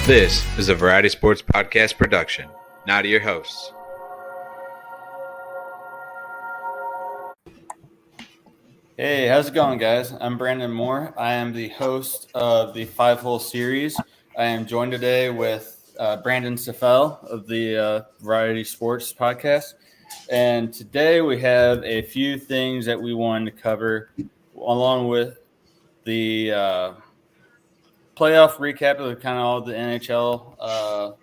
This is a Variety Sports Podcast production. Now to your hosts. Hey, how's it going, guys? I'm Brandon Moore. I am the host of the Five-Hole Series. I am joined today with Brandon Seffel of the Variety Sports Podcast. And today we have a few things that we wanted to cover, along with the playoff recap of kind of all the NHL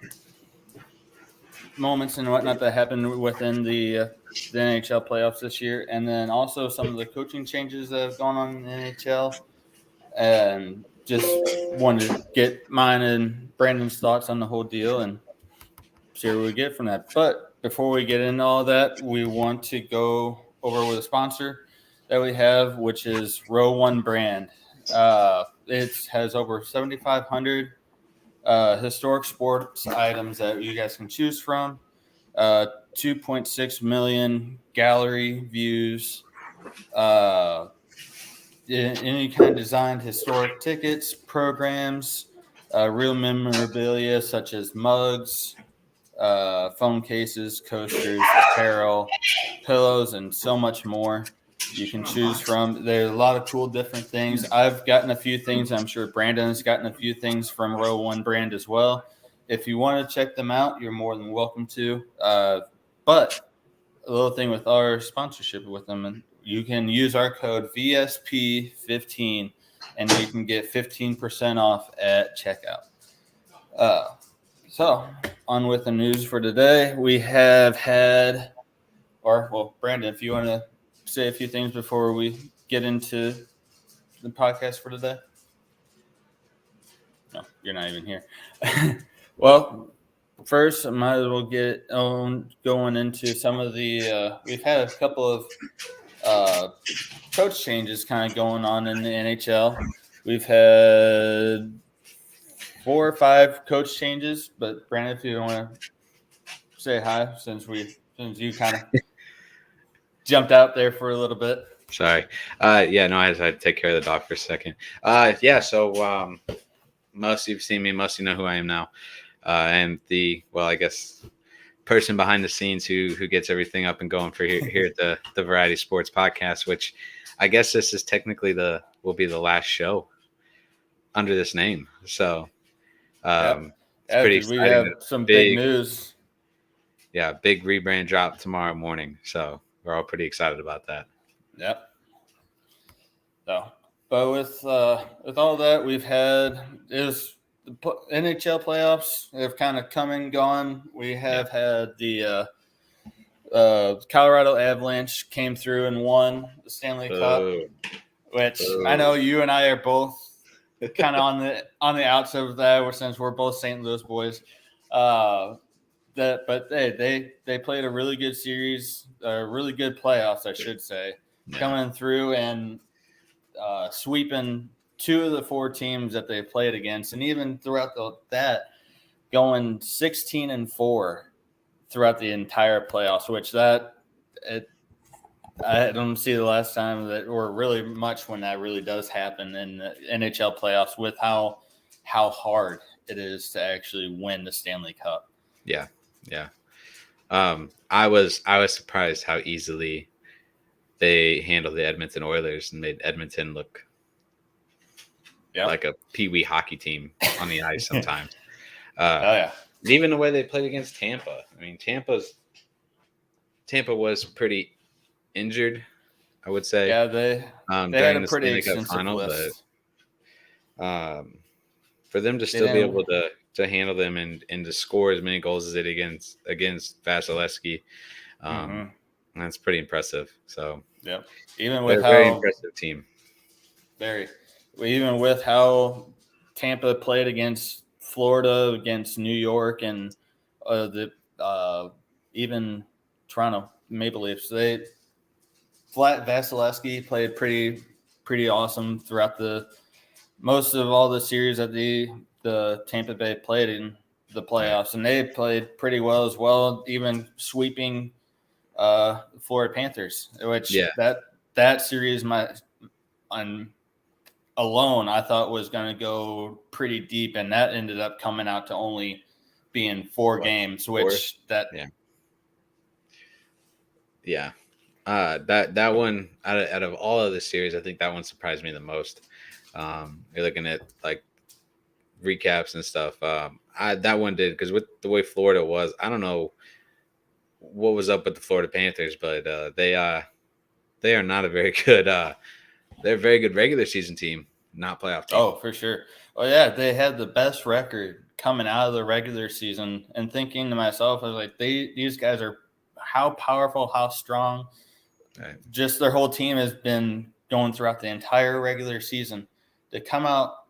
moments and whatnot that happened within the NHL playoffs this year, and then also some of the coaching changes that have gone on in the NHL. And just wanted to get mine and Brandon's thoughts on the whole deal and see what we get from that. But before we get into all that, we want to go over with a sponsor that we have, which is Row One Brand. It has over 7,500 historic sports items that you guys can choose from. 2.6 million gallery views. Any kind of designed historic tickets, programs, real memorabilia such as mugs, phone cases, coasters, apparel, pillows, and so much more you can choose from. There's a lot of cool different things. I've gotten a few things. I'm sure Brandon has gotten a few things from Row One Brand as well. If you want to check them out, you're more than welcome to. But a little thing with our sponsorship with them, and you can use our code VSP15 and you can get 15% off at checkout. So on with the news for today. We have had, Brandon, if you want to say a few things before we get into the podcast for today. No, you're not even here. Well, first, I might as well get on going into some of the we've had a couple of coach changes kind of going on in the NHL. We've had 4 or 5 coach changes, but Brandon, if you want to say hi, since you kind of jumped out there for a little bit. Sorry. I had to take care of the dog for a second. So most of you've seen me, most of you know who I am now. And I guess person behind the scenes who gets everything up and going for here at the Variety Sports Podcast, which I guess this is technically will be the last show under this name. So it's pretty exciting. We have some big news. Yeah, big rebrand drop tomorrow morning. So we're all pretty excited about that. Yep. So, but with all that we've had is the NHL playoffs have kind of come and gone. We have had the Colorado Avalanche came through and won the Stanley Cup, which I know you and I are both kind of on the outs of that, since we're both St. Louis boys. But they played a really good series, really good playoffs, I should say, coming through and sweeping 2 of the 4 teams that they played against, and even throughout that going 16-4 throughout the entire playoffs, which I don't see the last time that, or really much when that really does happen in the NHL playoffs, with how hard it is to actually win the Stanley Cup. Yeah. I was surprised how easily they handled the Edmonton Oilers and made Edmonton look like a pee-wee hockey team on the ice sometimes. Even the way they played against Tampa. I mean, Tampa was pretty injured, I would say. Yeah, they had a pretty extensive final, list. But for them to still be able to handle them and to score as many goals as they did against Vasilevsky, that's pretty impressive. So even with very impressive team. Even with how Tampa played against Florida, against New York, and even Toronto Maple Leafs, Vasilevsky played pretty awesome throughout most of all the series that the Tampa Bay played in the playoffs, and they played pretty well as well, even sweeping Florida Panthers, which that series alone I thought was going to go pretty deep, and that ended up coming out to only being 4 games, which yeah. That one out of all of the series, I think that one surprised me the most. You're looking at like recaps and stuff. That one did, because with the way Florida was, I don't know what was up with the Florida Panthers, but they are not a very good. They're a very good regular season team, not playoff team. Oh, for sure. Oh, yeah, they had the best record coming out of the regular season. And thinking to myself, I was like, these guys are how powerful, how strong. Right. Just their whole team has been going throughout the entire regular season. To come out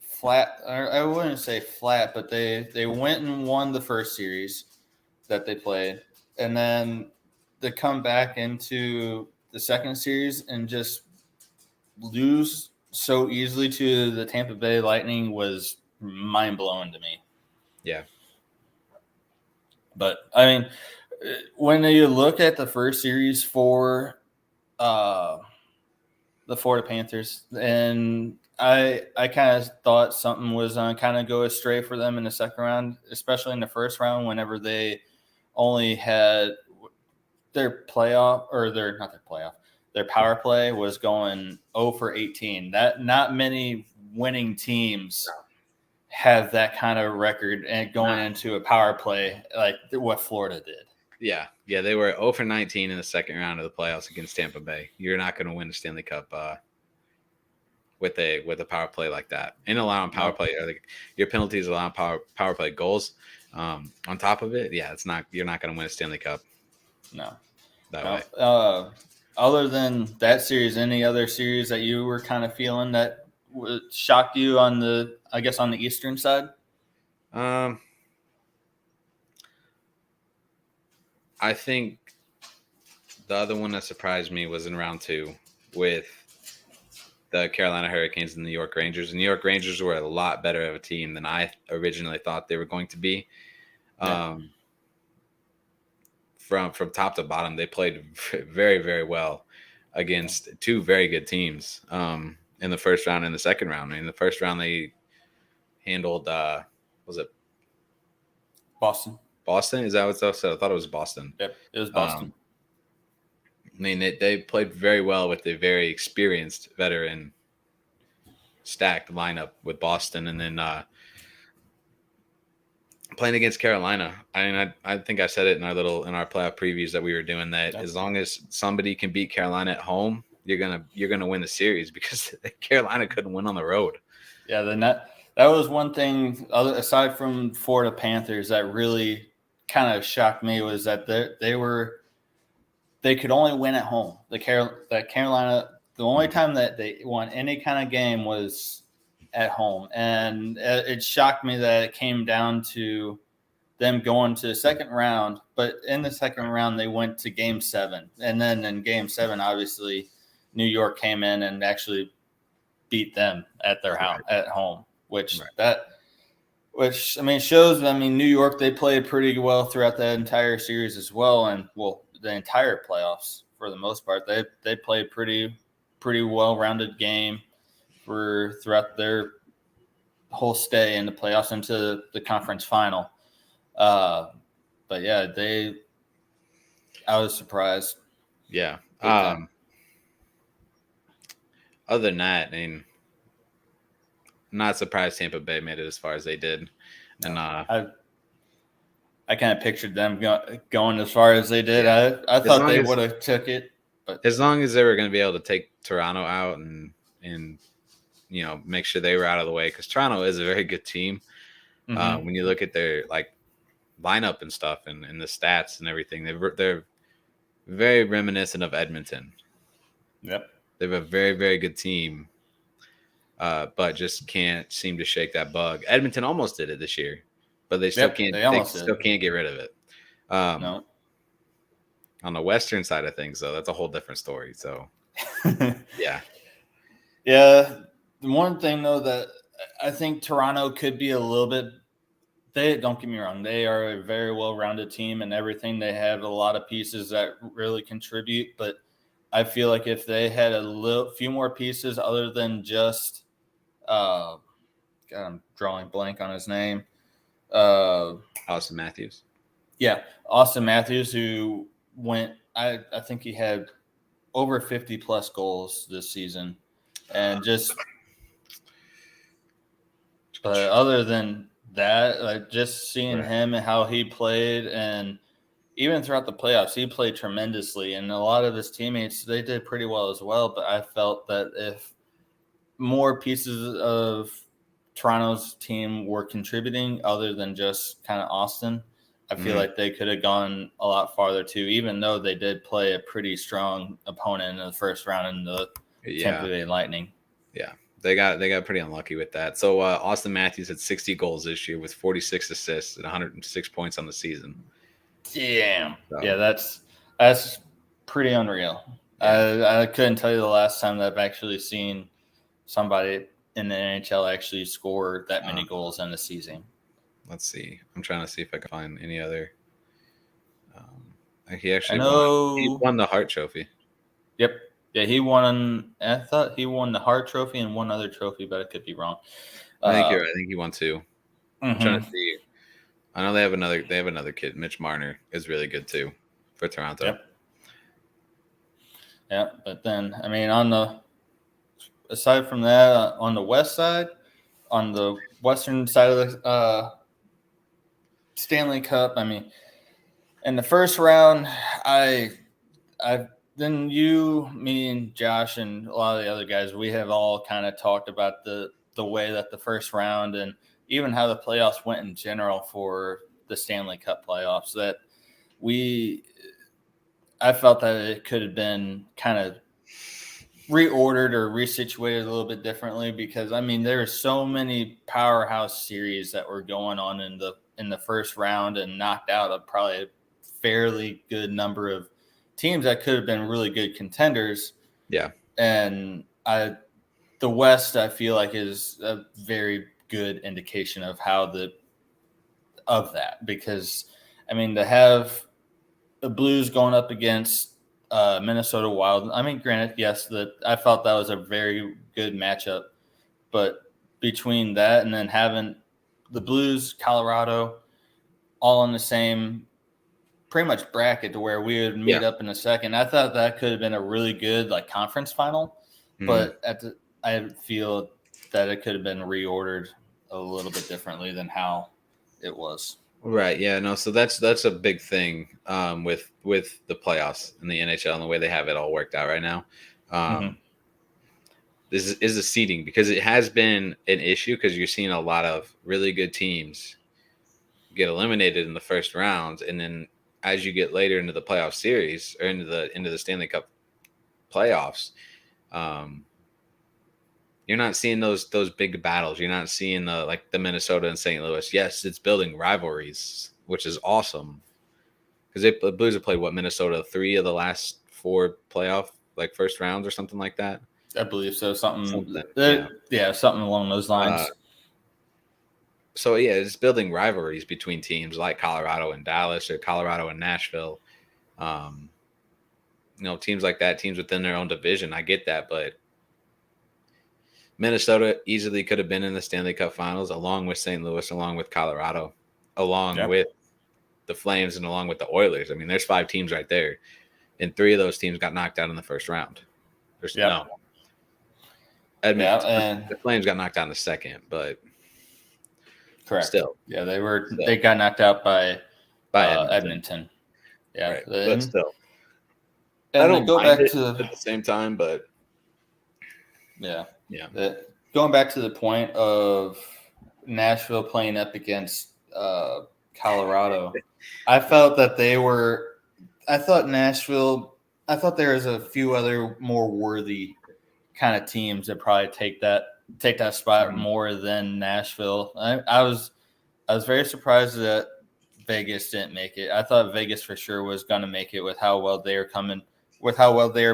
flat, or I wouldn't say flat, but they went and won the first series that they played. And then to come back into the second series and just lose so easily to the Tampa Bay Lightning was mind-blowing to me. Yeah. But, I mean, when you look at the first series for the Florida Panthers, and I kind of thought something was kind of go astray for them in the second round, especially in the first round whenever they only had their playoff – or their power play was going 0 for 18. That not many winning teams have that kind of record and going into a power play like what Florida did. Yeah, they were 0 for 19 in the second round of the playoffs against Tampa Bay. You're not going to win the Stanley Cup with a power play like that, and allowing power play. Your penalties allowing power play goals. On top of it, it's not. You're not going to win a Stanley Cup. No, that way. Other than that series, any other series that you were kind of feeling that shocked you on the Eastern side? I think the other one that surprised me was in round 2 with the Carolina Hurricanes and the New York Rangers. The New York Rangers were a lot better of a team than I originally thought they were going to be. From top to bottom, they played very, very well against 2 very good teams in the first round and the second round. In the first round, they handled was it Boston? Boston? Is that what I said? I thought it was Boston. Yep, it was Boston. I mean, they played very well with a very experienced veteran stacked lineup with Boston, and then playing against Carolina. I mean, I think I said it in our playoff previews that we were doing, that as long as somebody can beat Carolina at home, you're gonna win the series, because Carolina couldn't win on the road. Yeah, that was one thing aside from Florida Panthers that really kind of shocked me, was that they could only win at home. Carolina, the only time that they won any kind of game was at home. And it shocked me that it came down to them going to the second round. But in the second round, they went to Game 7. And then in Game 7, obviously, New York came in and actually beat them at their house, at home, which I mean shows. I mean, New York, they played pretty well throughout that entire series as well, and the entire playoffs for the most part. They played pretty well-rounded game throughout their whole stay in the playoffs into the conference final. But yeah, I was surprised. Yeah. Other than that, I mean, not surprised Tampa Bay made it as far as they did. And I kind of pictured them going as far as they did. Yeah. I thought they would have took it. But as long as they were going to be able to take Toronto out and make sure they were out of the way, because Toronto is a very good team. Mm-hmm. When you look at their lineup and stuff and the stats and everything, they're very reminiscent of Edmonton. Yep. They have a very, very good team, but just can't seem to shake that bug. Edmonton almost did it this year, but they still can't. They still can't get rid of it. No. On the Western side of things, though, that's a whole different story. So, yeah. The one thing though that I think Toronto could be a little bit. Don't get me wrong. They are a very well-rounded team and everything. They have a lot of pieces that really contribute, but I feel like if they had a few more pieces other than just, God, I'm drawing blank on his name. Austin Matthews. Yeah, Austin Matthews, who went. I think he had over 50 plus goals this season, and just. But other than that, like just seeing him and how he played, and even throughout the playoffs, he played tremendously. And a lot of his teammates, they did pretty well as well. But I felt that if more pieces of Toronto's team were contributing other than just kind of Austin, I feel like they could have gone a lot farther too, even though they did play a pretty strong opponent in the first round in the Tampa Bay Lightning. Yeah. They got pretty unlucky with that. So Austin Matthews had 60 goals this year with 46 assists and 106 points on the season. Damn. So, yeah, that's pretty unreal. Yeah. I couldn't tell you the last time that I've actually seen somebody in the NHL actually score that many goals in a season. Let's see. I'm trying to see if I can find any other. He actually won the Hart Trophy. Yep. Yeah, he won. I thought he won the Hart Trophy and one other trophy, but I could be wrong. I think you're right. I think he won two. I'm trying to see. I know they have another kid. Mitch Marner is really good too for Toronto. Yep. Yeah, but then I mean, aside from that, on the west side, on the western side of the Stanley Cup, I mean, in the first round, then you, me, and Josh, and a lot of the other guys, we have all kind of talked about the way that the first round and even how the playoffs went in general for the Stanley Cup playoffs. That I felt that it could have been kind of reordered or resituated a little bit differently because I mean there are so many powerhouse series that were going on in the first round and knocked out of probably a fairly good number of teams that could have been really good contenders. Yeah. And the West, I feel like, is a very good indication of that because, I mean, to have the Blues going up against Minnesota Wild, I mean, granted, yes, that I felt that was a very good matchup, but between that and then having the Blues, Colorado, all in the same pretty much bracket to where we would meet up in a second. I thought that could have been a really good conference final, but I feel that it could have been reordered a little bit differently than how it was. Right. Yeah. No. So that's a big thing with the playoffs in the NHL and the way they have it all worked out right now. This is the seeding because it has been an issue because you're seeing a lot of really good teams get eliminated in the first round, and then as you get later into the playoff series or into the Stanley Cup playoffs, you're not seeing those big battles. You're not seeing the Minnesota and St. Louis. Yes, it's building rivalries, which is awesome because the Blues have played Minnesota 3 of the last 4 playoff first rounds or something like that. I believe so. Something along those lines. So, yeah, it's building rivalries between teams like Colorado and Dallas or Colorado and Nashville. Teams like that, teams within their own division. I get that, but Minnesota easily could have been in the Stanley Cup Finals along with St. Louis, along with Colorado, along with the Flames and along with the Oilers. I mean, there's 5 teams right there, and 3 of those teams got knocked out in the first round. No. Edmonton, the Flames got knocked out in the second, but correct. Still, yeah, they got knocked out by Edmonton. Yeah, right. But still, and I don't go back to at the same time, but yeah. Going back to the point of Nashville playing up against Colorado, I felt that I thought there was a few other more worthy kind of teams that probably take that spot more than Nashville. I was very surprised that Vegas didn't make it. I thought Vegas for sure was going to make it with how well they are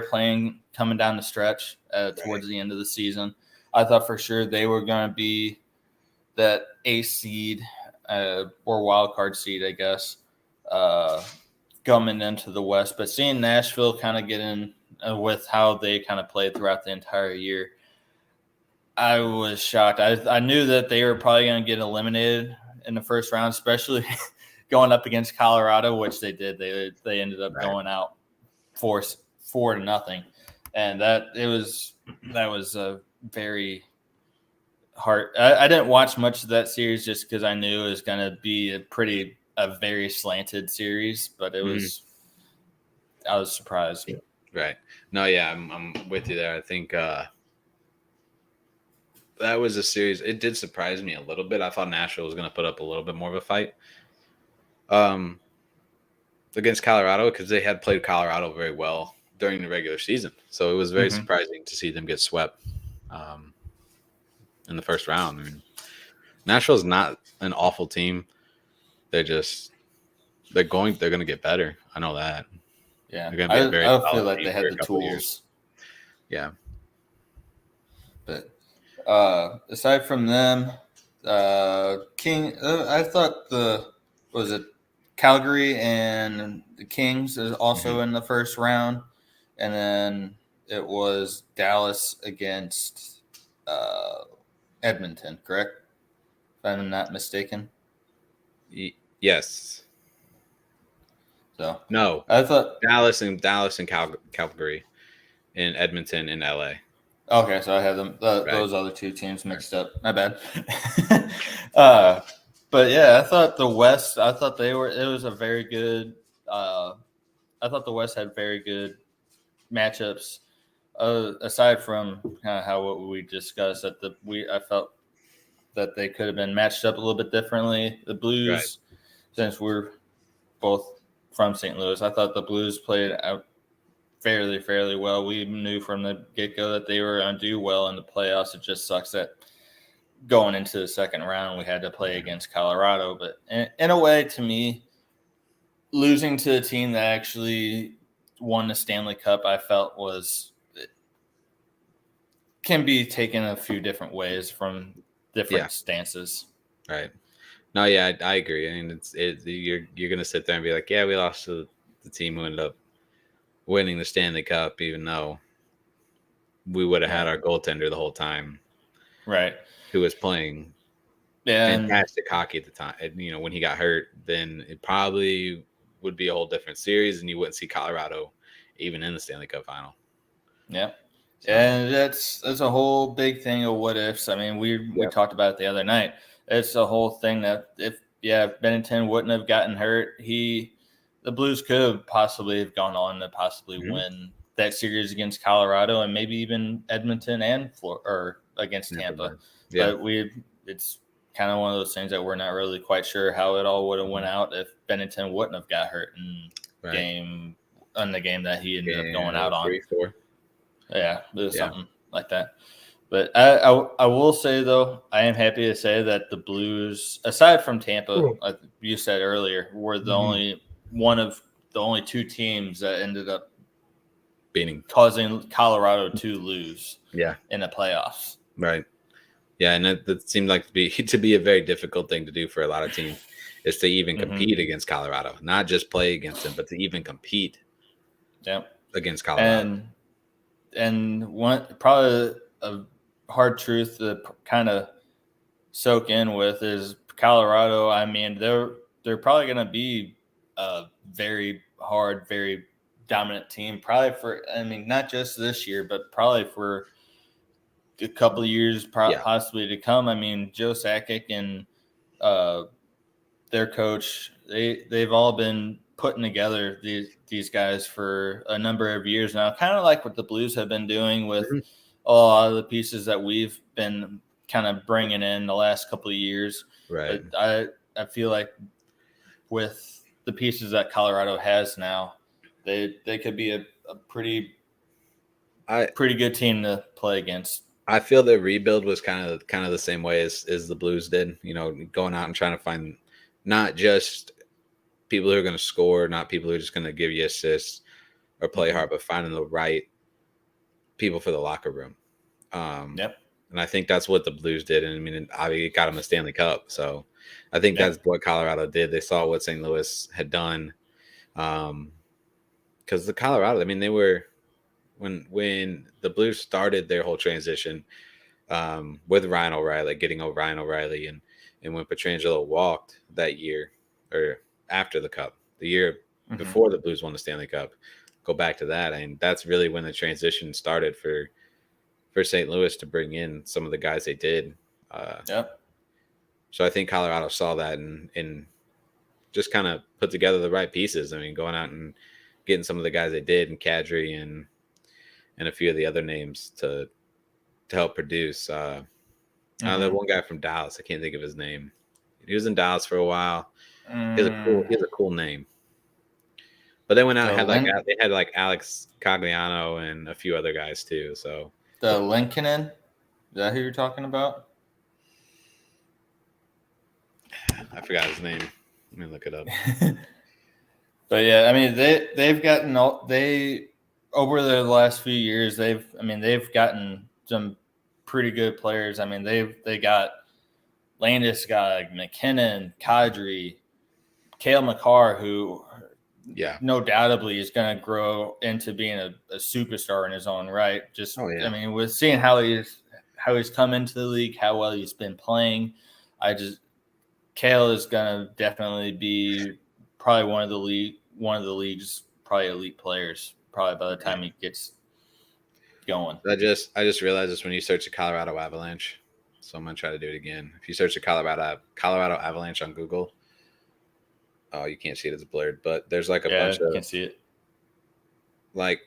playing coming down the stretch towards the end of the season. I thought for sure they were going to be that ace seed or wild card seed, I guess, coming into the West. But seeing Nashville kind of get in with how they kind of played throughout the entire year. I was shocked. I knew that they were probably going to get eliminated in the first round, especially going up against Colorado, which they did. They ended up going out 4-0, and that was a very hard. I didn't watch much of that series just because I knew it was going to be a very slanted series, but it was. I was surprised. Right. No, yeah, I'm with you there. I think that was a series. It did surprise me a little bit. I thought Nashville was going to put up a little bit more of a fight against Colorado because they had played Colorado very well during the regular season. So it was very surprising to see them get swept in the first round. I mean, Nashville's not an awful team. They're going to get better. I know that. Yeah, they're going to be I feel like they had the tools. Yeah. But aside from them, King, I thought Calgary and the Kings is also in the first round, and then it was Dallas against Edmonton, correct? If I'm not mistaken. Yes. So no, I thought Dallas and Calgary, in Edmonton and LA. Okay, so I have them those other two teams mixed up. My bad. But yeah, I thought the West. I thought it was a very good. I thought the West had very good matchups. Aside from kind of what we discussed, I felt that they could have been matched up a little bit differently. The Blues, since we're both from St. Louis, I thought the Blues played out fairly well. We knew from the get-go that they were going to do well in the playoffs. It just sucks that going into the second round we had to play against Colorado. But in a way, to me, losing to a team that actually won the Stanley Cup, I felt can be taken a few different ways from different stances. Right. No, yeah, I agree. I mean, you're going to sit there and be like, yeah, we lost to the team who ended up winning the Stanley Cup, even though we would have had our goaltender the whole time, right? Who was playing fantastic hockey at the time. And, when he got hurt, then it probably would be a whole different series, and you wouldn't see Colorado even in the Stanley Cup final. Yeah, and that's a whole big thing of what ifs. I mean, we talked about it the other night. It's a whole thing that if Bennington wouldn't have gotten hurt, the Blues could have possibly have gone on to possibly win that series against Colorado and maybe even Edmonton and against Tampa. Yeah. But it's kind of one of those things that we're not really quite sure how it all would have went out if Bennington wouldn't have got hurt in the game that he ended up going out on. 3-4. Yeah, it was something like that. But I will say, though, I am happy to say that the Blues, aside from Tampa, like you said earlier, were the only one of the only two teams that ended up causing Colorado to lose in the playoffs. Right. Yeah, and that seemed like to be a very difficult thing to do for a lot of teams is to even compete against Colorado, not just play against them, but to even compete against Colorado. And one probably a hard truth to kind of soak in with is Colorado. I mean, they're probably going to be a very hard, very dominant team. Probably not just this year, but probably for a couple of years, possibly to come. I mean, Joe Sakic and their coach, they've all been putting together these guys for a number of years now, kind of like what the Blues have been doing with a lot of the pieces that we've been kind of bringing in the last couple of years. Right. But I feel like with the pieces that Colorado has now, they could be a pretty good team to play against. I feel the rebuild was kind of the same way as the Blues did, going out and trying to find not just people who are going to score, not people who are just going to give you assists or play hard, but finding the right people for the locker room. And I think that's what the Blues did. And I mean, it got them a Stanley Cup. So I think that's what Colorado did. They saw what St. Louis had done. Because the Colorado, I mean, they were when the Blues started their whole transition with Ryan O'Reilly, getting Ryan O'Reilly, and when Pietrangelo walked that year or after the Cup, the year before the Blues won the Stanley Cup, go back to that, and that's really when the transition started for St. Louis to bring in some of the guys they did. Yep. So I think Colorado saw that and just kind of put together the right pieces. I mean, going out and getting some of the guys they did, and Kadri and a few of the other names to help produce. That one guy from Dallas, I can't think of his name. He was in Dallas for a while. He has a cool name. But they went out and had like Alex Cagliano and a few other guys too. So the Linkinen, is that who you're talking about? I forgot his name. Let me look it up. But yeah, I mean they've gotten over the last few years they've gotten some pretty good players. I mean they got Landeskog, McKinnon, Kadri, Cale Makar, who no doubtably is going to grow into being a superstar in his own right. I mean, with seeing how he's come into the league, how well he's been playing, Cale is going to definitely be probably one of the league's probably elite players probably by the time he gets going. I just realized this when you search the Colorado Avalanche. So I'm gonna try to do it again. If you search the Colorado Avalanche on Google, oh, you can't see it; it's blurred. But there's like a bunch of. You can see it. Like.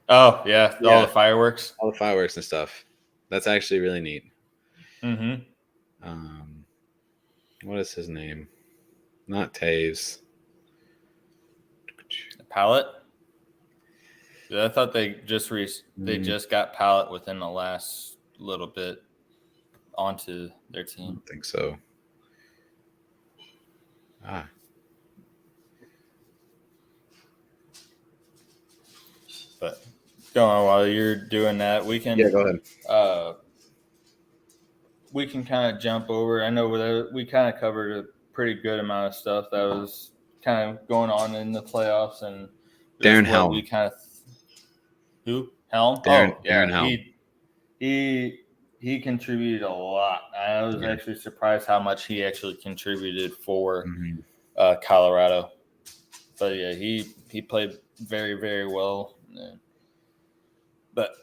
Oh yeah, all the fireworks. All the fireworks and stuff. That's actually really neat. Mm-hmm. What is his name? Not Taves. Pallet. I thought they just got Pallet within the last little bit onto their team. I don't think so. But go on while you're doing that. We can go ahead. We can kind of jump over. I know we kind of covered a pretty good amount of stuff that was kind of going on in the playoffs and Darren Helm. We kind of who Helm? Darren Helm. He contributed a lot. I was actually surprised how much he actually contributed for Colorado. But yeah, he played very, very well. But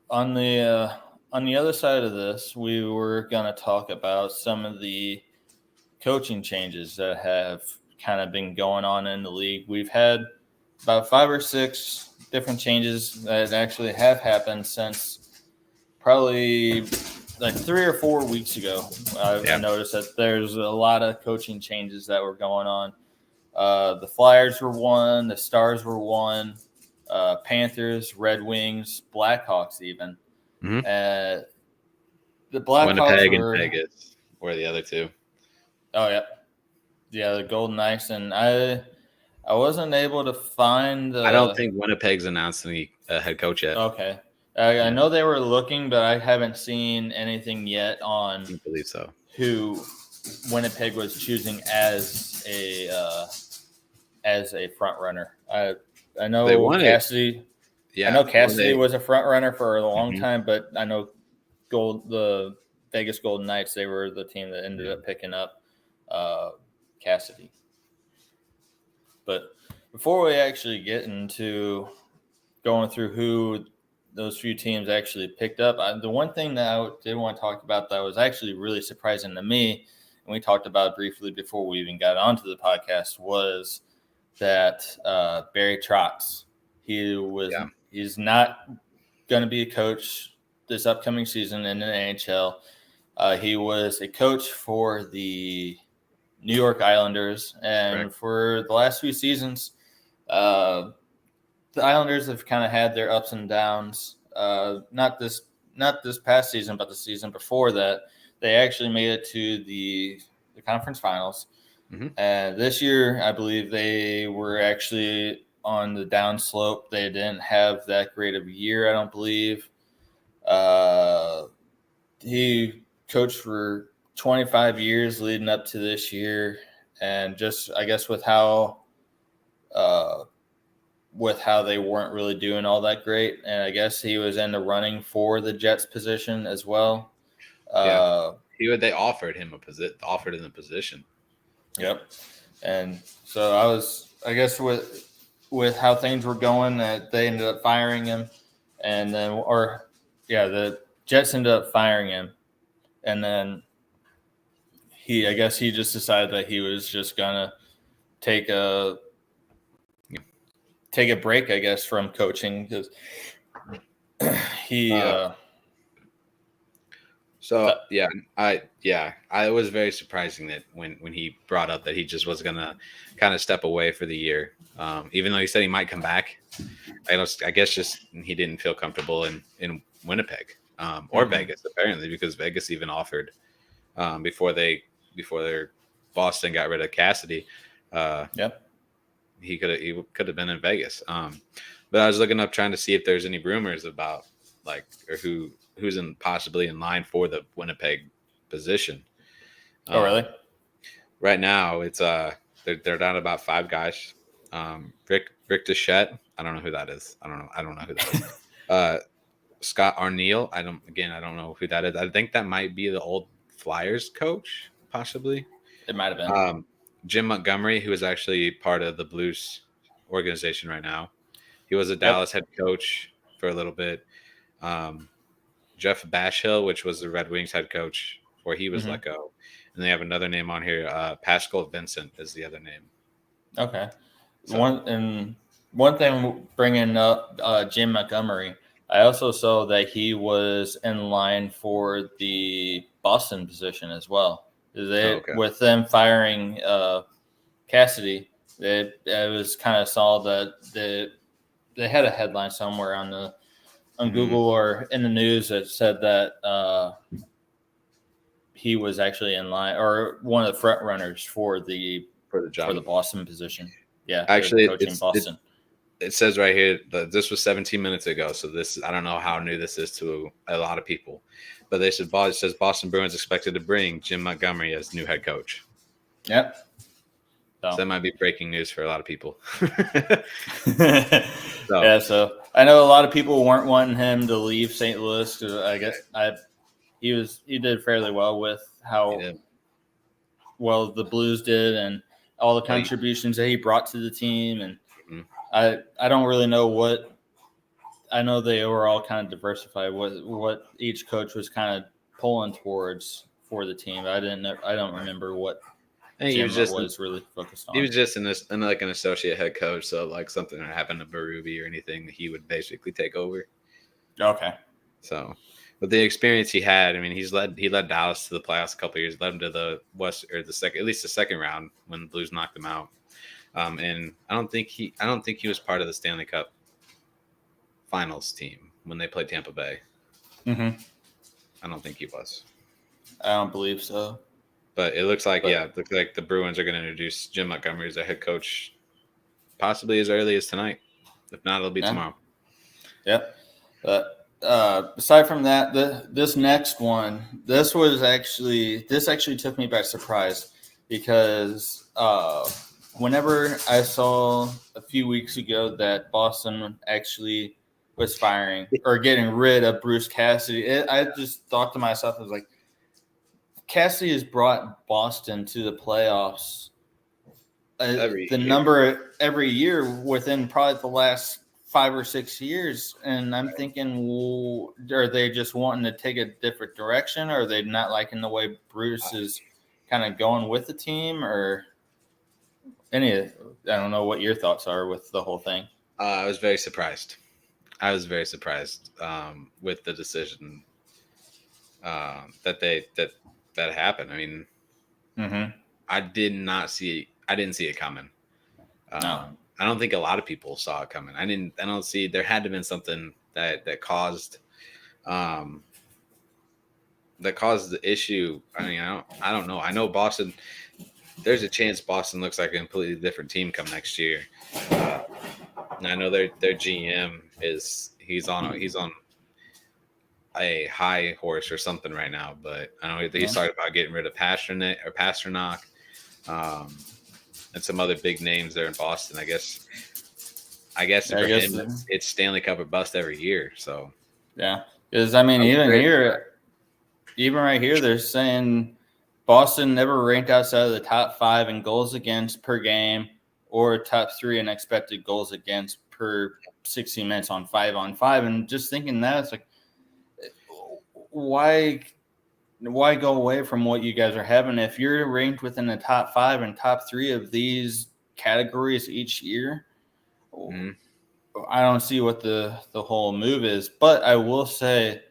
on the other side of this, we were going to talk about some of the coaching changes that have kind of been going on in the league. We've had about 5 or 6 different changes that actually have happened since probably like 3 or 4 weeks ago. I noticed that there's a lot of coaching changes that were going on. The Flyers were one, the Stars were one, Panthers, Red Wings, Blackhawks even. Mm-hmm. The Blackhawks Winnipeg and Vegas were the other two. Oh yeah, the Golden Knights, and I wasn't able to find. I don't think Winnipeg's announced any head coach yet. Okay, I know they were looking, but I haven't seen anything yet on. I believe so. Who Winnipeg was choosing as a front runner. I know Cassidy. Yeah, I know Cassidy was a front runner for a long time, but I know the Vegas Golden Knights, they were the team that ended up picking up Cassidy. But before we actually get into going through who those few teams actually picked up, the one thing that I did want to talk about that was actually really surprising to me, and we talked about it briefly before we even got onto the podcast, was that Barry Trotz. He's not going to be a coach this upcoming season in the NHL. He was a coach for the New York Islanders, and for the last few seasons, the Islanders have kind of had their ups and downs. Not this past season, but the season before that, they actually made it to the conference finals. Mm-hmm. And this year, I believe they were actually on the downslope. They didn't have that great of a year, I don't believe. He coached for 25 years leading up to this year. And just, I guess, with how with how they weren't really doing all that great, and I guess he was in the running for the Jets position as well. Yeah. They offered him offered him the position. Yep. And so I guess with how things were going, that they ended up firing him, and then the Jets ended up firing him, and then I guess he just decided that he was just gonna take a break, I guess, from coaching because he. I was very surprising that when he brought up that he just was gonna kind of step away for the year, even though he said he might come back. I guess just he didn't feel comfortable in Winnipeg or Vegas apparently, because Vegas even offered before their Boston got rid of Cassidy. He could have been in Vegas. But I was looking up trying to see if there's any rumors about or who's possibly in line for the Winnipeg position. Oh, really? Right now, it's they're down about 5 guys. Rick Deschette, I don't know who that is. I don't know who that is. Scott Arneal, I don't know who that is. I think that might be the old Flyers coach, possibly. It might have been. Jim Montgomery, who is actually part of the Blues organization right now. He was a Dallas head coach for a little bit. Jeff Bashill, which was the Red Wings head coach before he was let go. And they have another name on here. Pascal Vincent is the other name. Okay. So. One thing bringing up Jim Montgomery, I also saw that he was in line for the Boston position as well. With them firing Cassidy, it was kind of saw that they had a headline somewhere on Google or in the news that said that he was actually in line or one of the front runners for the job for the Boston position. Yeah, actually, coaching Boston. It says right here that this was 17 minutes ago, so I don't know how new this is to a lot of people, but it says Boston Bruins expected to bring Jim Montgomery as new head coach. Yep. So that might be breaking news for a lot of people. So I know a lot of people weren't wanting him to leave St. Louis because I guess he did fairly well with how well the Blues did and all the contributions that he brought to the team. And I don't really know what – I know they were all kind of diversified, what each coach was kind of pulling towards for the team. I don't remember what he was really focused on. He was just an associate head coach, so like something that happened to Berube or anything, he would basically take over. Okay. So, with the experience he had, I mean, he led Dallas to the playoffs a couple of years, led them to the West or the second round when the Blues knocked them out. And I don't think he was part of the Stanley Cup Finals team when they played Tampa Bay. I don't think he was. I don't believe so. But it looks like the Bruins are going to introduce Jim Montgomery as a head coach, possibly as early as tonight. If not, it'll be tomorrow. Yep. But aside from that, this next one, this actually took me by surprise because whenever I saw a few weeks ago that Boston actually was firing or getting rid of Bruce Cassidy, I just thought to myself, I was like, Cassidy has brought Boston to the playoffs every year within probably the last 5 or 6 years. And I'm thinking, well, are they just wanting to take a different direction? Or are they not liking the way Bruce is kind of going with the team? Or I don't know what your thoughts are with the whole thing. I was very surprised. With the decision that happened. I mean, I didn't see it coming. No. I don't think a lot of people saw it coming. There had to have been something that caused the issue. I mean, I don't know. I know Boston, there's a chance Boston looks like a completely different team come next year. And I know their GM he's on a high horse or something right now, but I know he's talking about getting rid of Pasternak, and some other big names there in Boston. I guess I guess for him, so. it's Stanley Cup or bust every year. So Yeah, because I mean, even right here, they're saying Boston never ranked outside of the top 5 in goals against per game or top 3 in expected goals against per 60 minutes on 5-on-5. And just thinking that, it's like, why go away from what you guys are having if you're ranked within the top 5 and top 3 of these categories each year? mm-hmm. I don't see what the whole move is, but I will say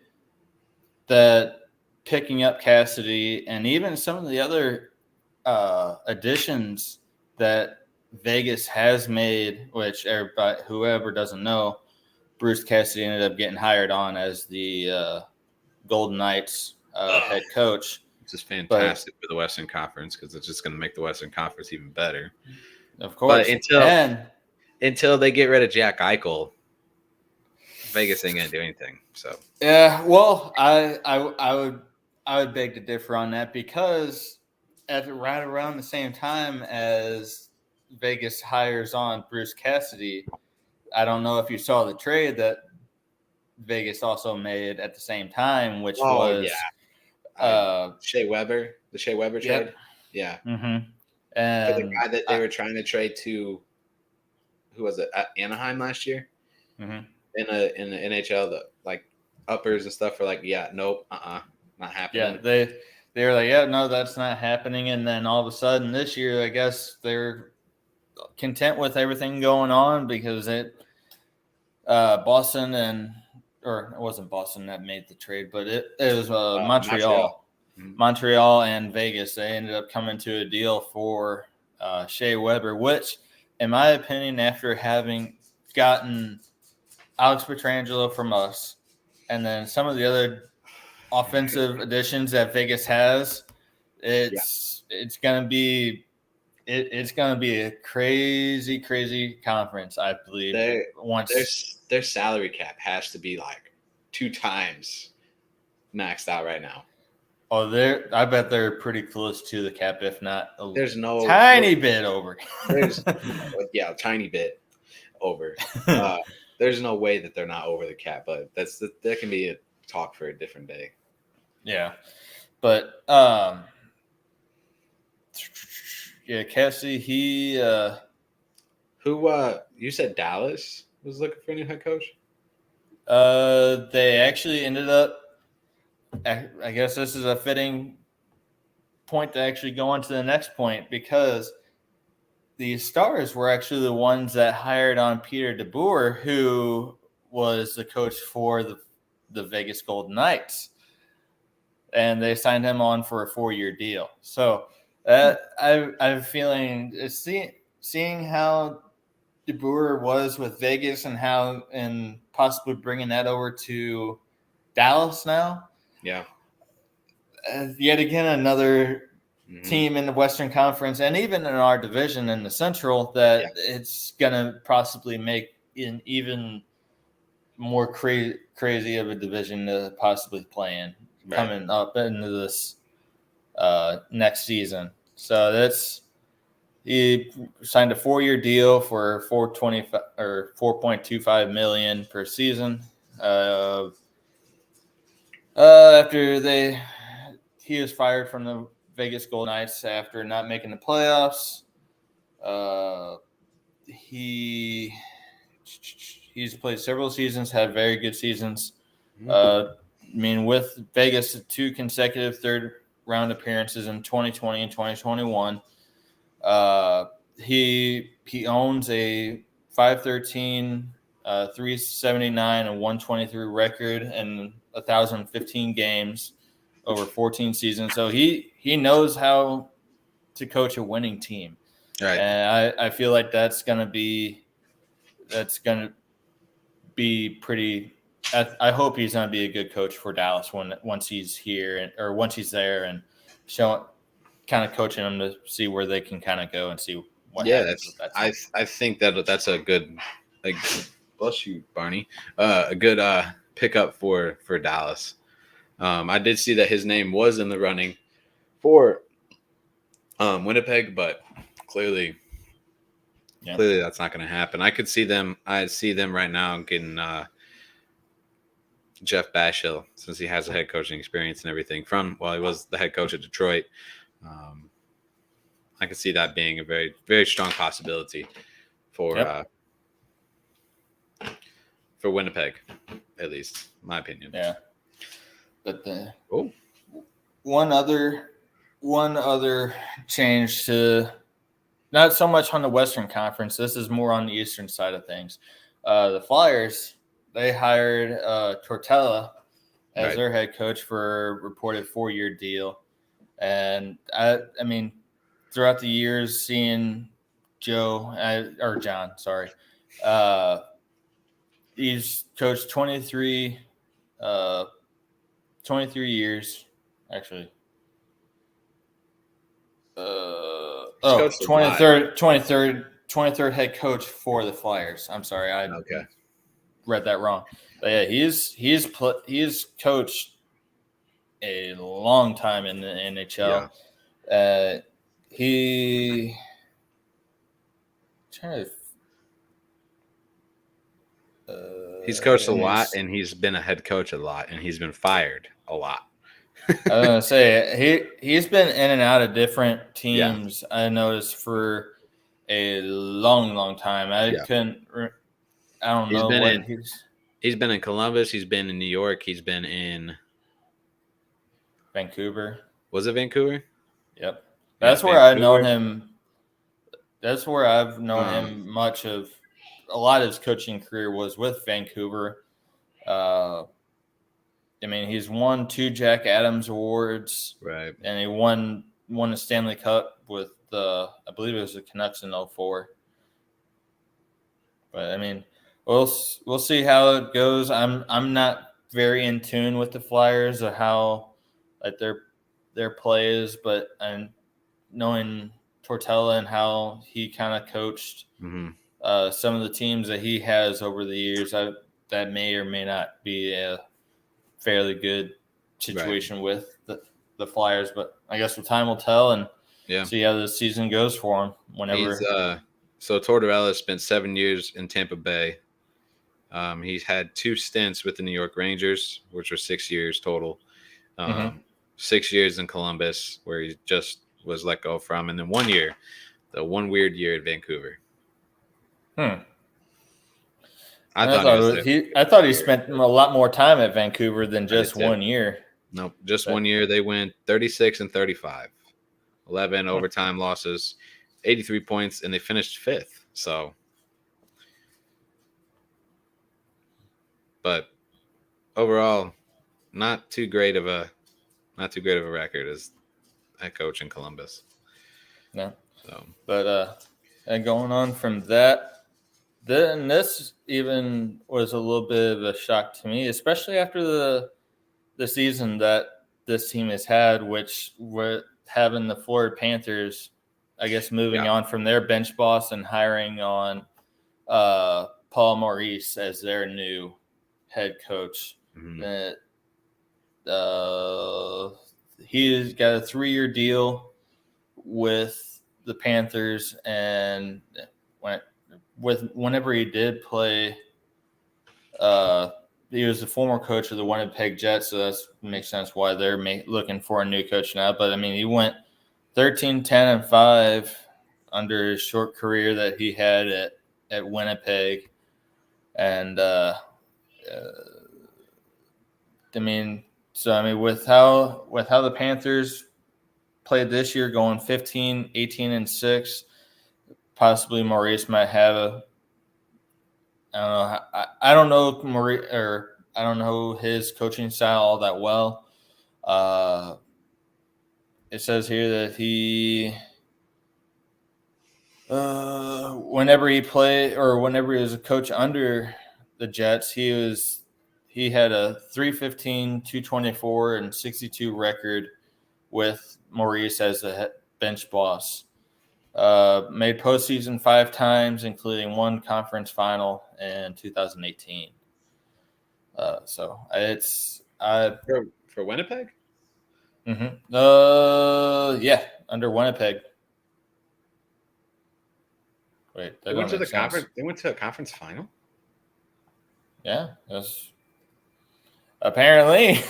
that picking up Cassidy and even some of the other additions that Vegas has made, which everybody, whoever doesn't know, Bruce Cassidy ended up getting hired on as the Golden Knights head coach. Which is fantastic for the Western Conference because it's just going to make the Western Conference even better. Of course. But until they get rid of Jack Eichel, Vegas ain't going to do anything. So yeah, well, I would beg to differ on that because at right around the same time as Vegas hires on Bruce Cassidy, I don't know if you saw the trade that Vegas also made at the same time, which was Shea Weber, the Shea Weber trade. Yeah. Mm-hmm. And for the guy that they were trying to trade to, who was it? Anaheim last year. Mm-hmm. In the NHL, the like uppers and stuff were like, yeah, nope, not happening. Yeah, they were like, yeah, no, that's not happening. And then all of a sudden this year, I guess they're content with everything going on because Boston or it wasn't Boston that made the trade, but it was Montreal. Mm-hmm. Montreal and Vegas. They ended up coming to a deal for Shea Weber, which, in my opinion, after having gotten Alex Pietrangelo from us, and then some of the other offensive additions that Vegas has, it's gonna be a crazy conference, I believe. Their salary cap has to be like 2 times maxed out right now. Oh, I bet they're pretty close to the cap, if not tiny bit over. A tiny bit over. There's no way that they're not over the cap, but that can be a talk for a different day. Yeah, but Cassie, he who you said Dallas was looking for a new head coach? They actually ended up. I guess this is a fitting point to actually go on to the next point because the Stars were actually the ones that hired on Peter DeBoer, who was the coach for the Vegas Golden Knights, and they signed him on for a 4-year deal. So I'm feeling seeing how DeBoer was with Vegas and possibly bringing that over to Dallas now. Yeah. Yet again, another team in the Western Conference and even in our division in the Central that it's going to possibly make an even more crazy of a division to possibly play in coming up into this next season. So he signed a 4-year deal for $4.25 million per season. After he was fired from the Vegas Golden Knights after not making the playoffs. He's played several seasons, had very good seasons. With Vegas, 2 consecutive third-round appearances in 2020 and 2021. He owns a .513, 379, and 123 record and 1,015 games over 14 seasons. So he knows how to coach a winning team. Right. And I feel like that's gonna be pretty. I hope he's gonna be a good coach for Dallas once he's here or once he's there and kind of coaching them to see where they can kind of go and see what happens with that team. I think that's a good, bless you, Barney, a good pickup for Dallas. I did see that his name was in the running for Winnipeg, but clearly clearly that's not going to happen. I see them right now getting Jeff Bashill, since he has the head coaching experience and everything he was the head coach at Detroit. I could see that being a very, very strong possibility for Winnipeg, at least, in my opinion. Yeah. But one other change to not so much on the Western Conference. This is more on the Eastern side of things. The Flyers, they hired Tortella as their head coach for a reported 4-year deal. And I mean, throughout the years, seeing John, he's coached 23 years, actually. 23rd head coach for the Flyers. I'm sorry, I read that wrong. But yeah, he's coached a long time in the NHL. Yeah. He's coached a lot, and he's been a head coach a lot, and he's been fired a lot. I was gonna say he's been in and out of different teams. Yeah. I noticed for a long time. I don't know. He's been in Columbus. He's been in New York. He's been in Vancouver. Was it Vancouver? Yep. That's where I've known him. That's where I've known him much of. A lot of his coaching career was with Vancouver. I mean, he's won 2 Jack Adams awards, right? And he won a Stanley Cup with I believe it was the Canucks in 2004. But I mean, we'll see how it goes. I'm not very in tune with the Flyers or how their play is, but I'm knowing Tortella and how he kind of coached some of the teams that he has over the years, that may or may not be a fairly good situation with the Flyers. But I guess the time will tell and see how the season goes for him. Whenever so Tortorella spent 7 years in Tampa Bay. He's had 2 stints with the New York Rangers, which were 6 years total. 6 years in Columbus, where he just was let go from, and then 1 year, the one weird year at Vancouver. I thought he spent a lot more time at Vancouver than just 1 year. Nope, just 1 year. They went 36-35, 11 overtime losses, 83 points, and they finished 5th. So, but overall, not too great of a record as head coach in Columbus. No. So, but and going on from that. Then this even was a little bit of a shock to me, especially after the season that this team has had, which we're having the Florida Panthers, I guess, moving on from their bench boss and hiring on Paul Maurice as their new head coach. He's got a 3-year deal with the Panthers, and whenever he did play, he was the former coach of the Winnipeg Jets, so that makes sense why they're looking for a new coach now. But I mean, he went 13-10-5 under his short career that he had at Winnipeg, and I mean, with how the Panthers played this year, going 15-18-6. Possibly Maurice might have I don't know Maurice, or I don't know his coaching style all that well. It says here that he, whenever he played or whenever he was a coach under the Jets, he had a 315, 224, and 62 record with Maurice as the bench boss. Made postseason 5 times, including 1 conference final in 2018. So it's for Winnipeg. Yeah, under Winnipeg. Wait, They that went don't to the make sense. conference. They went to a conference final. Yeah, that's apparently.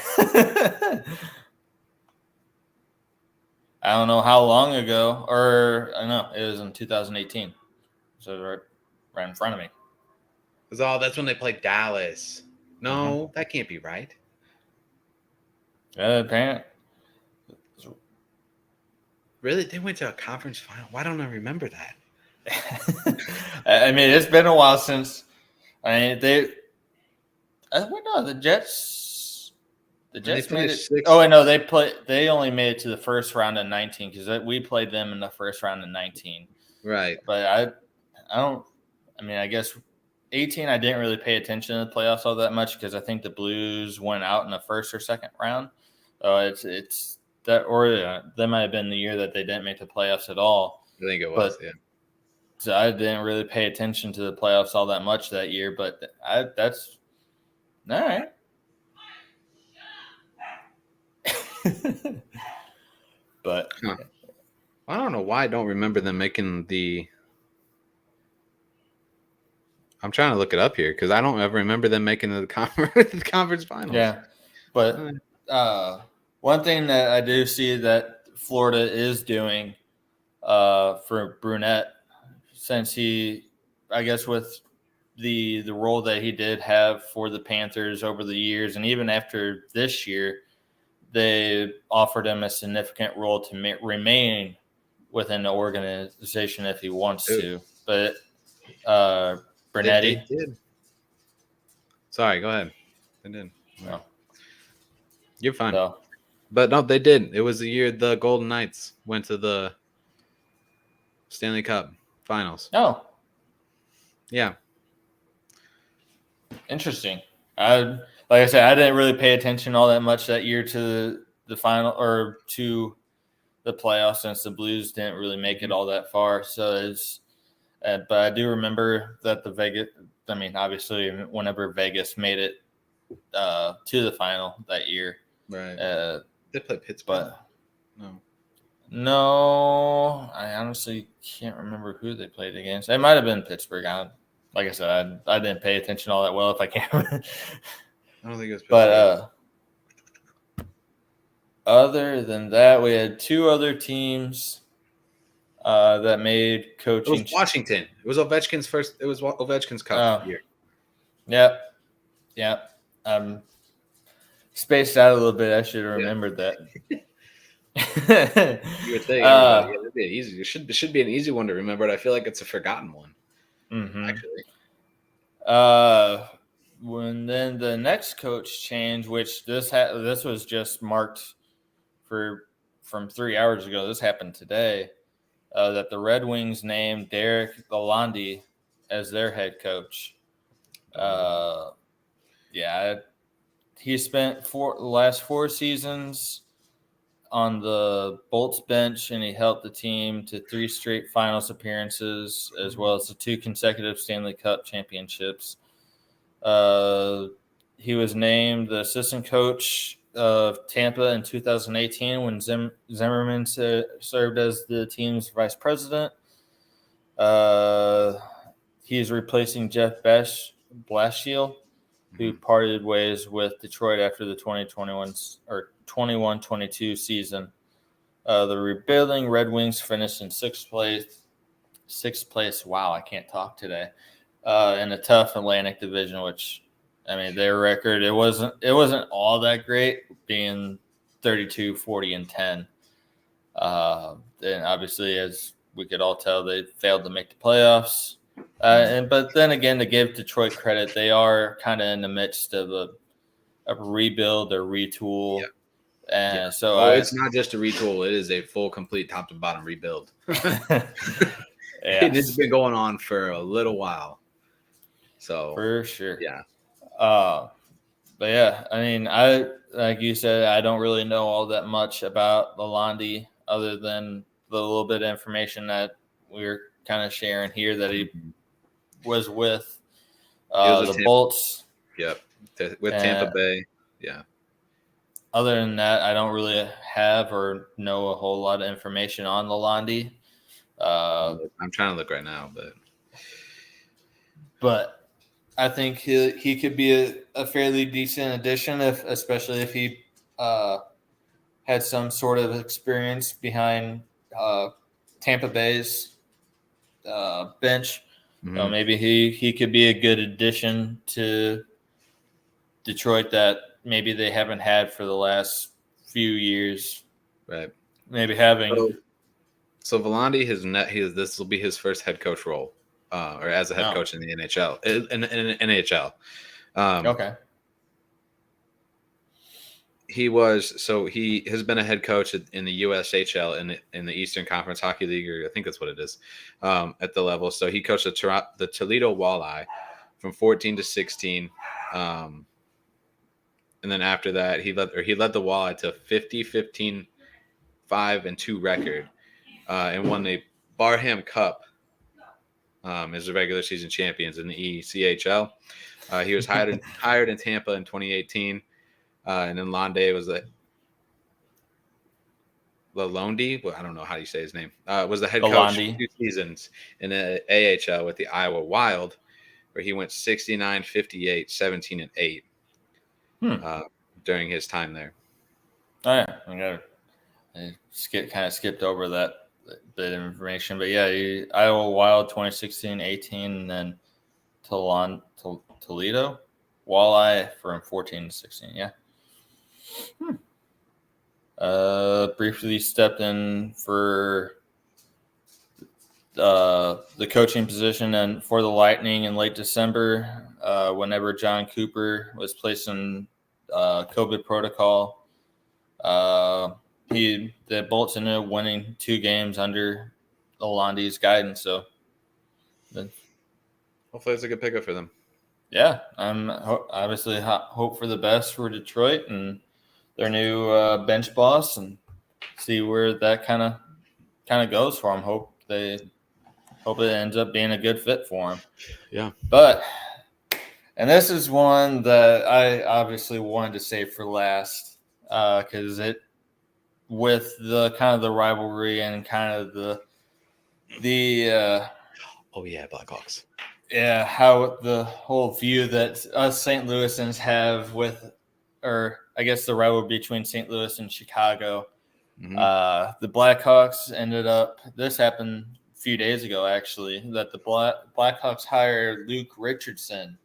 I don't know how long ago, or I know it was in 2018. So right in front of me. That's when they played Dallas. No, that can't be right. Apparently. Really, they went to a conference final. Why don't I remember that? I mean, it's been a while since. I mean, the Jets. The And they Jets made it. finished sixth. Oh, wait, no, they only made it to the first round in 19 because we played them in the first round in 19. Right. But I don't. I mean, I guess 18. I didn't really pay attention to the playoffs all that much because I think the Blues went out in the first or second round. It's that, or that might have been the year that they didn't make the playoffs at all. I think it was. Yeah. So I didn't really pay attention to the playoffs all that much that year. But that's all right. But I don't know why I don't remember them making the. I'm trying to look it up here because I don't ever remember them making the conference finals. yeah, but one thing that I do see that Florida is doing for Brunette, since I guess with the role that he did have for the Panthers over the years, and even after this year, they offered him a significant role to remain within the organization if he wants to. But Bernetti, They did. Sorry, go ahead. They did. no. You're fine. So, But no, they did. It was the year the Golden Knights went to the Stanley Cup Finals. oh, Yeah. interesting. Like I said, I didn't really pay attention all that much that year to the final or to the playoffs since the Blues didn't really make it all that far. So but I do remember that the Vegas. I mean, obviously, whenever Vegas made it to the final that year, Right. They played Pittsburgh. but No. no, I honestly can't remember who they played against. It might have been Pittsburgh. Like I said, I didn't pay attention all that well. If I can't remember. I don't think it was Pittsburgh. But other than that, we had two other teams that made coaching. It was Washington. It was Ovechkin's first. It was Ovechkin's cup year. Yep. Spaced out a little bit. I should have remembered that. You would think it'd be easy. It should be an easy one to remember. But I feel like it's a forgotten one. Mm-hmm. Actually. When then the next coach change, which this was just marked from 3 hours ago. This happened today. That the Red Wings named Derek Lalonde as their head coach. He spent the last 4 seasons on the Bolts bench, and he helped the team to 3 straight finals appearances, as well as the 2 consecutive Stanley Cup championships. He was named the assistant coach of Tampa in 2018 when Zimmerman served as the team's vice president. He is replacing Jeff Blashill, who parted ways with Detroit after the 2021 or 21-22 season. The rebuilding Red Wings finished in sixth place. Wow, I can't talk today. In a tough Atlantic Division, which, I mean, their record it wasn't all that great, being 32, 40, and 10. And obviously, as we could all tell, they failed to make the playoffs. But then again, to give Detroit credit, they are kind of in the midst of a rebuild or retool. And so it's not just a retool; it is a full, complete, top to bottom rebuild. It's been going on for a little while. So for sure, yeah. But yeah, I mean, like you said, I don't really know all that much about Lalonde other than the little bit of information that we're kind of sharing here that he was with the Bolts. Yep, with Tampa Bay. Yeah. Other than that, I don't really have or know a whole lot of information on Lalonde. I'm trying to look right now, but but I think he could be a fairly decent addition, especially if he had some sort of experience behind Tampa Bay's bench. Mhm. Maybe he could be a good addition to Detroit that maybe they haven't had for the last few years. Right. Maybe having So Volandi this will be his first head coach role, or as a head Oh. coach in the NHL in NHL. Okay. He has been a head coach in the USHL in the Eastern Conference Hockey League, or I think that's what it is, at the level. So he coached the Toledo Walleye from 14 to 16. And then after that, he led the Walleye to 50, 15, 5-2 record, and won the Barham Cup as the regular season champions in the ECHL. He was hired in Tampa in 2018, and then Londe was Lalonde. Well, I don't know how you say his name. Was the head coach for 2 seasons in the AHL with the Iowa Wild, where he went 69, 58, 17, and 8 during his time there. Oh yeah, I skipped over that bit of information, but yeah, Iowa Wild 2016, 18, and then Toledo Walleye from 14 to 16. Yeah. Briefly stepped in for the coaching position and for the Lightning in late December, whenever John Cooper was placed in COVID protocol. The Bolts ended up winning 2 games under Olandi's guidance. So, hopefully, it's a good pickup for them. Yeah, I'm obviously hope for the best for Detroit and their new bench boss, and see where that kind of goes for them. Hope it ends up being a good fit for them. Yeah, and this is one that I obviously wanted to save for last because with the kind of the rivalry and kind of the Blackhawks. Yeah, how the whole view that us St. Louisans have or I guess the rivalry between St. Louis and Chicago. Mm-hmm. The Blackhawks this happened a few days ago, actually, that the Blackhawks hired Luke Richardson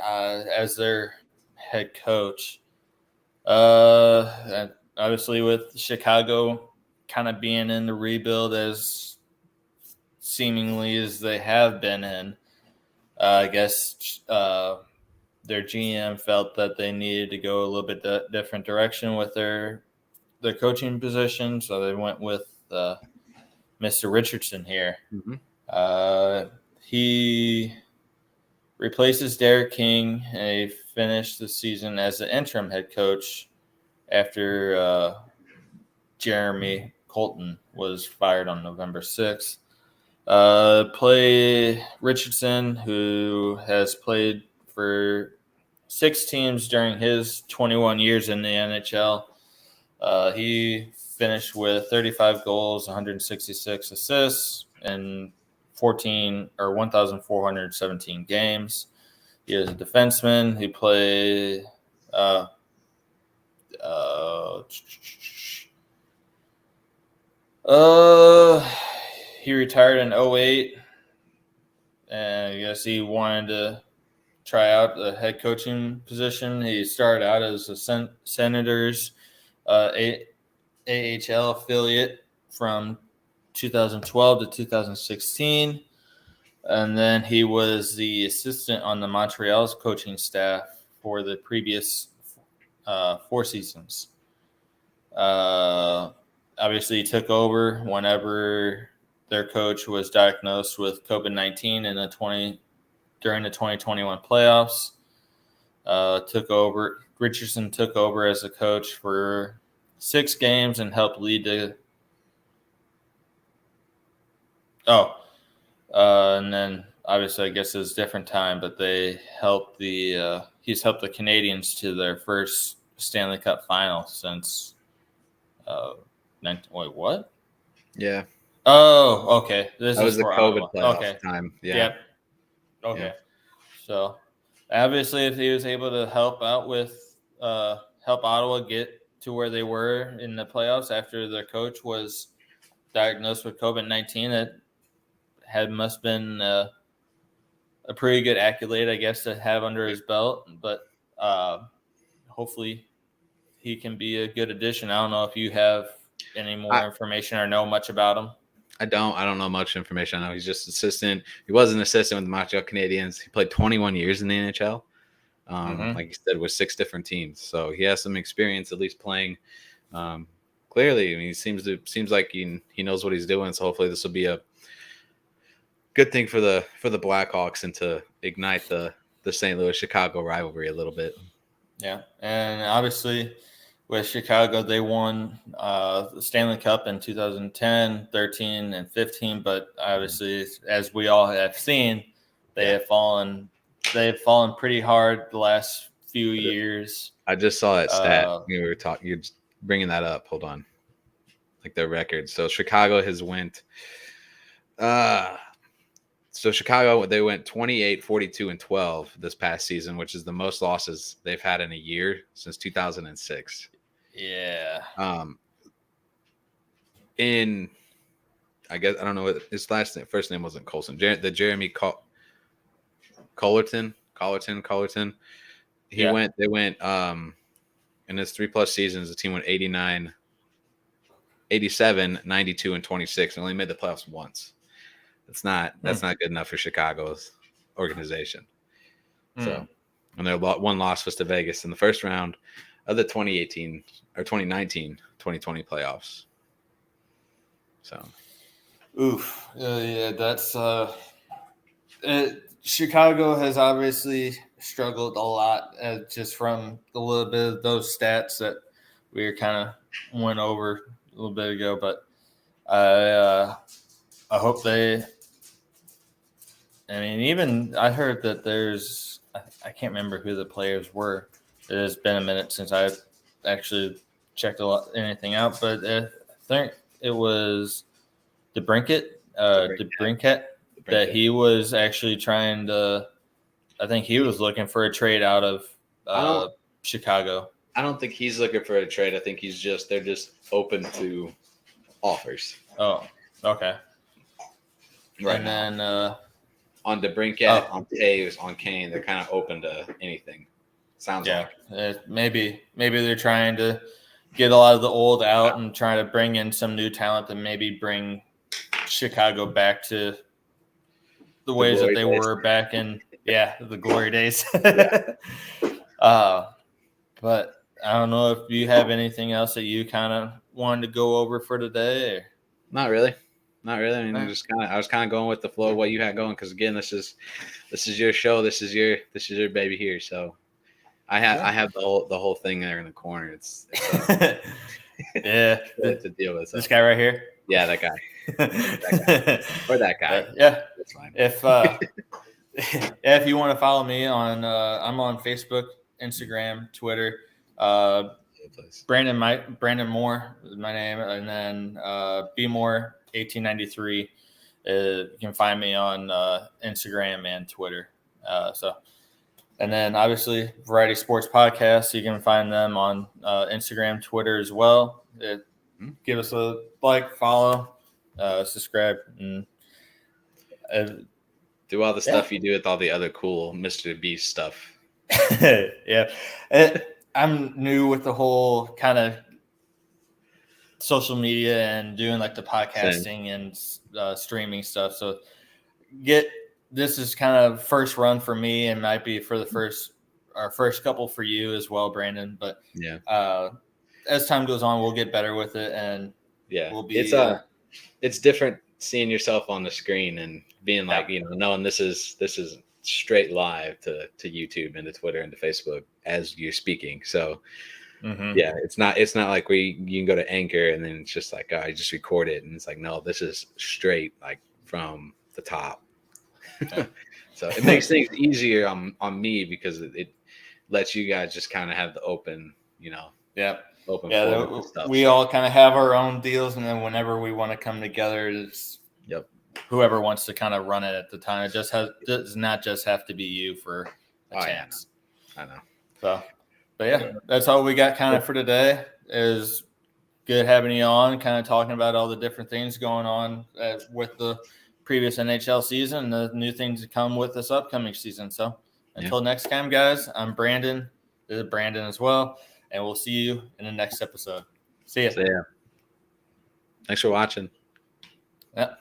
as their head coach. And obviously, with Chicago kind of being in the rebuild as seemingly as they have been in, I guess their GM felt that they needed to go a little bit different direction with their coaching position, so they went with Mr. Richardson here. Mm-hmm. He replaces Derek King, and he finished the season as the interim head coach after Jeremy Colton was fired on November 6th. Play Richardson, who has played for 6 teams during his 21 years in the NHL. He finished with 35 goals, 166 assists, and 1,417 games. He is a defenseman. He played he retired in 2008, and I guess he wanted to try out the head coaching position. He started out as a Senators AHL affiliate from 2012 to 2016, and then he was the assistant on the Montreal's coaching staff for the previous 4 seasons. Obviously, he took over whenever their coach was diagnosed with COVID-19 during the 2021 playoffs. Richardson took over as a coach for 6 games and helped lead and then obviously I guess it was a different time, but they helped he's helped the Canadians to their first Stanley Cup final since wait, what? Yeah. Oh, okay. That was the COVID playoff time. Yeah. Yep. Okay. Yeah. So obviously, if he was able to help out with help Ottawa get to where they were in the playoffs after their coach was diagnosed with COVID-19, it must have been a pretty good accolade, I guess, to have under his belt. But hopefully, he can be a good addition. I don't know if you have any more information or know much about him. I don't know much information. I know he's just assistant. He was an assistant with the Montreal Canadiens. He played 21 years in the NHL. Like you said, with 6 different teams. So he has some experience at least playing. Clearly, I mean, he seems like he knows what he's doing. So hopefully this will be a good thing for the Blackhawks and to ignite the St. Louis Chicago rivalry a little bit. Yeah, and obviously with Chicago, they won the Stanley Cup in 2010, 13, and 15. But obviously, as we all have seen, they have fallen pretty hard the last few years. I just saw that stat. We were talking. You're just bringing that up. Hold on, like their record. So Chicago has went. So Chicago, they went 28, 42, and 12 this past season, which is the most losses they've had in a year since 2006. Yeah. I guess I don't know what his first name wasn't Colson. Jeremy Collerton. They went in his 3+ seasons, the team went 89, 87, 92, and 26, and only made the playoffs once. That's not good enough for Chicago's organization. So, and their one loss was to Vegas in the first round of the 2018 or 2019, 2020 playoffs. So, yeah, that's Chicago has obviously struggled a lot just from a little bit of those stats that we kind of went over a little bit ago. But I hope they. I mean, even I heard that there's. I can't remember who the players were. It has been a minute since I actually checked anything out, but I think it was DeBrincat that he was actually trying to. I think he was looking for a trade out of Chicago. I don't think he's looking for a trade. I think they're just open to offers. Oh, okay. Right. And then on DeBrincat, on Taves, on Kane, they're kind of open to anything. Sounds like. Maybe they're trying to get a lot of the old out and trying to bring in some new talent and maybe bring Chicago back to the ways that they were back in the glory days. But I don't know if you have anything else that you kind of wanted to go over for today. Or? Not really. I mean, I was kind of going with the flow of what you had going because again, this is your show. This is your baby here. So I have the whole thing there in the corner. It's to deal with. So. This guy right here. Yeah, that guy. Or that guy. That's fine. If you want to follow me on, I'm on Facebook, Instagram, Twitter. Brandon Moore is my name, and then BMoore 1893. You can find me on Instagram and Twitter. And then obviously Variety Sports Podcast. You can find them on Instagram, Twitter as well. Give us a like, follow, subscribe, and do all the stuff you do with all the other cool Mr. Beast stuff. Yeah. I'm new with the whole kind of social media and doing like the podcasting and streaming stuff. So this is kind of first run for me and might be for our first couple for you as well, Brandon. But as time goes on, we'll get better with it, and we'll be. It's different seeing yourself on the screen and being like, knowing this is straight live to YouTube and to Twitter and to Facebook as you're speaking. So it's not like you can go to Anchor and then it's just like, I just record it. And it's like, no, this is straight like from the top. So it makes things easier on me because it lets you guys just kind of have the open, open. Yeah. We all kind of have our own deals. And then whenever we want to come together, it's whoever wants to kind of run it at the time. It does not just have to be you for a chance. Yeah, I know. So, but yeah, that's all we got kind of for today. Is good having you on, kind of talking about all the different things going on with the previous NHL season and the new things that come with this upcoming season. So until next time, guys, I'm Brandon. This is Brandon as well. And we'll see you in the next episode. See ya. Thanks for watching. Yeah.